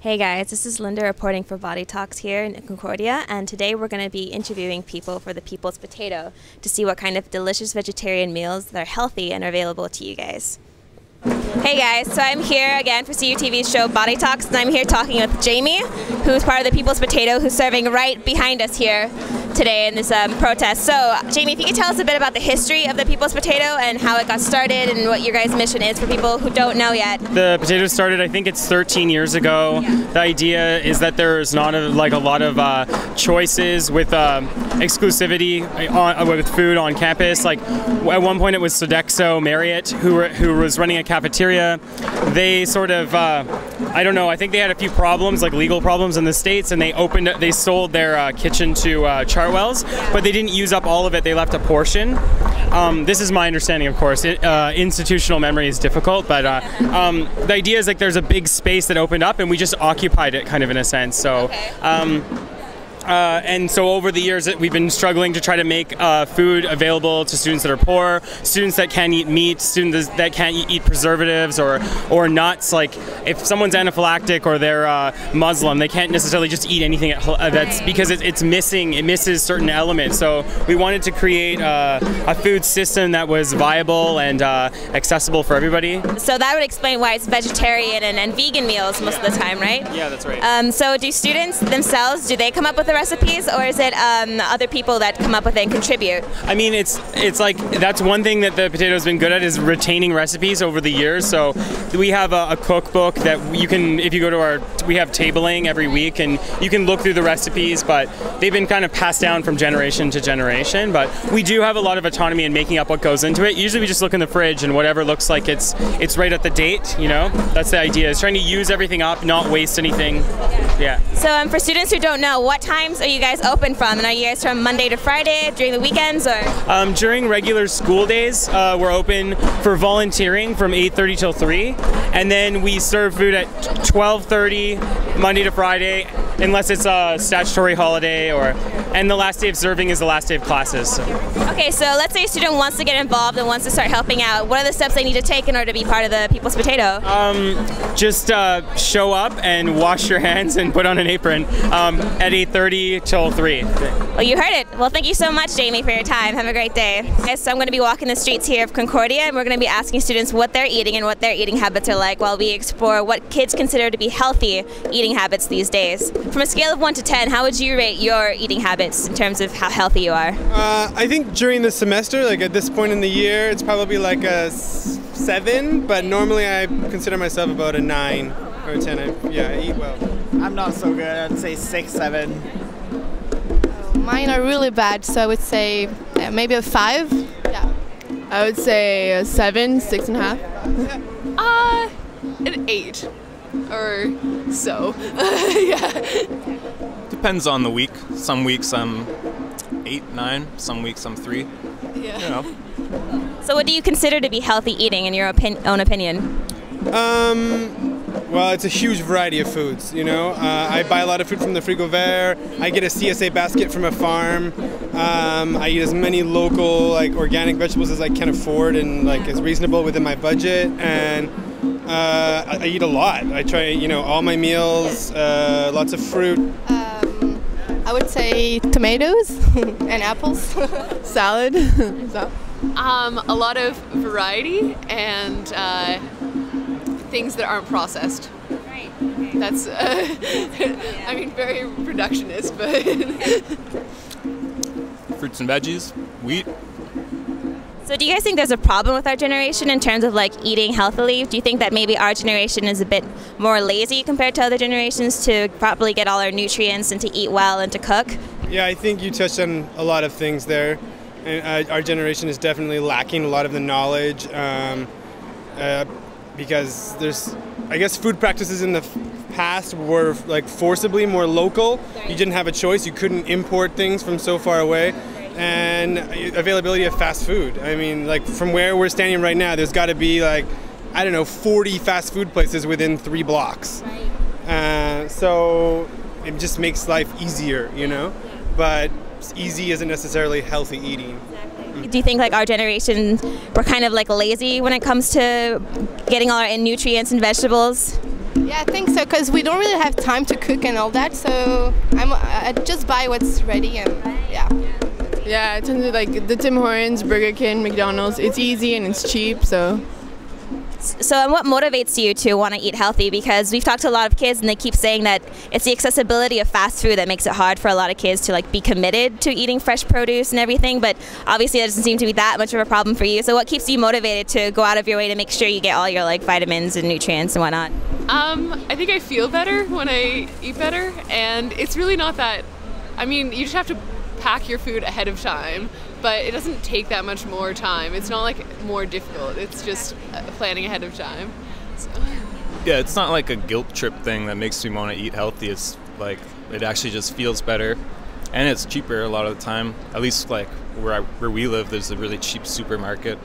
Hey guys, this is Linda reporting for Body Talks here in Concordia, and today we're going to be interviewing people for the People's Potato to see what kind of delicious vegetarian meals that are healthy and are available to you guys. Hey guys, so I'm here again for CUTV's show Body Talks, and I'm here talking with Jamie, who's part of the People's Potato, who's serving right behind us here today in this protest. So Jamie, if you could tell us a bit about the history of the People's Potato and how it got started and what your guys' mission is for people who don't know yet. The potato started, I think it's 13 years ago. Yeah. The idea is that there's not a lot of choices with exclusivity with food on campus. Like at one point it was Sodexo Marriott who was running a cafeteria. They sort of I don't know, I think they had a few problems, like legal problems in the States, and they sold their kitchen to Chartwell's, but they didn't use up all of it. They left a portion. This is my understanding, of course. Institutional memory is difficult, but the idea is like there's a big space that opened up and we just occupied it kind of in a sense. So. Okay. And so over the years we've been struggling to try to make food available to students that are poor, students that can't eat meat, students that can't eat preservatives or nuts. Like if someone's anaphylactic or they're Muslim, they can't necessarily just eat anything that's because it misses certain elements. So we wanted to create a food system that was viable and accessible for everybody. So that would explain why it's vegetarian and vegan meals most of the time, right? Yeah, that's right. So do students themselves, do they come up with the recipes, or is it other people that come up with it and contribute? I mean, it's like that's one thing that the Potato's been good at, is retaining recipes over the years. So we have a cookbook that you can, if you go to we have tabling every week, and you can look through the recipes, but they've been kind of passed down from generation to generation. But we do have a lot of autonomy in making up what goes into it. Usually we just look in the fridge and whatever looks like it's right at the date, you know? That's the idea, is trying to use everything up, not waste anything. Yeah. So for students who don't know, what times are you guys open from? And are you guys from Monday to Friday, during the weekends, or? During regular school days, we're open for volunteering from 8:30 till 3, and then we serve food at 12:30 Monday to Friday, unless it's a statutory holiday, and the last day of serving is the last day of classes. So. Okay, so let's say a student wants to get involved and wants to start helping out. What are the steps they need to take in order to be part of the People's Potato? Just show up and wash your hands and put on an apron at 8:30 till 3. Well, you heard it. Well, thank you so much, Jamie, for your time. Have a great day. So I'm going to be walking the streets here of Concordia, and we're going to be asking students what they're eating and what their eating habits are like while we explore what kids consider to be healthy eating habits these days. From a scale of 1 to 10, how would you rate your eating habits in terms of how healthy you are? I think during the semester, like at this point in the year, it's probably like a 7, but normally I consider myself about a 9 or a 10. I eat well. I'm not so good. I'd say 6, 7. Mine are really bad, so I would say maybe a 5. Yeah. I would say a 7, 6.5. An 8 or so. Yeah. Depends on the week. Some weeks I'm 8, 9. Some weeks I'm 3. Yeah. You know. So what do you consider to be healthy eating in your own opinion? Well, it's a huge variety of foods, you know. I buy a lot of food from the Frigo Vert. I get a CSA basket from a farm. I eat as many local, like, organic vegetables as I can afford and, like, is reasonable within my budget. And I eat a lot. I try, you know, all my meals, lots of fruit. I would say tomatoes and apples. Salad. A lot of variety and things that aren't processed. Right. That's, I mean, very reductionist, but... Fruits and veggies, wheat. So do you guys think there's a problem with our generation in terms of like eating healthily? Do you think that maybe our generation is a bit more lazy compared to other generations to properly get all our nutrients and to eat well and to cook? Yeah, I think you touched on a lot of things there. And our generation is definitely lacking a lot of the knowledge because there's, I guess, food practices in the past were like forcibly more local. You didn't have a choice. You couldn't import things from so far away. And availability of fast food. I mean, like from where we're standing right now, there's got to be like, I don't know, 40 fast food places within 3 blocks. So it just makes life easier, you know? But easy isn't necessarily healthy eating. Do you think like our generation, we're kind of like lazy when it comes to getting all our nutrients and vegetables? Yeah, Yeah, I think so, because we don't really have time to cook and all that, so I just buy what's ready and yeah. Yeah, it tends to like the Tim Hortons, Burger King, McDonald's. It's easy and it's cheap, so. So, and what motivates you to want to eat healthy? Because we've talked to a lot of kids, and they keep saying that it's the accessibility of fast food that makes it hard for a lot of kids to like be committed to eating fresh produce and everything. But obviously, that doesn't seem to be that much of a problem for you. So, what keeps you motivated to go out of your way to make sure you get all your like vitamins and nutrients and whatnot? I think I feel better when I eat better, and it's really not that. I mean, you just have to pack your food ahead of time, but it doesn't take that much more time. It's not like more difficult. It's just planning ahead of time. So. Yeah, it's not like a guilt trip thing that makes me want to eat healthy. It's like it actually just feels better, and it's cheaper a lot of the time. At least like where we live, there's a really cheap supermarket.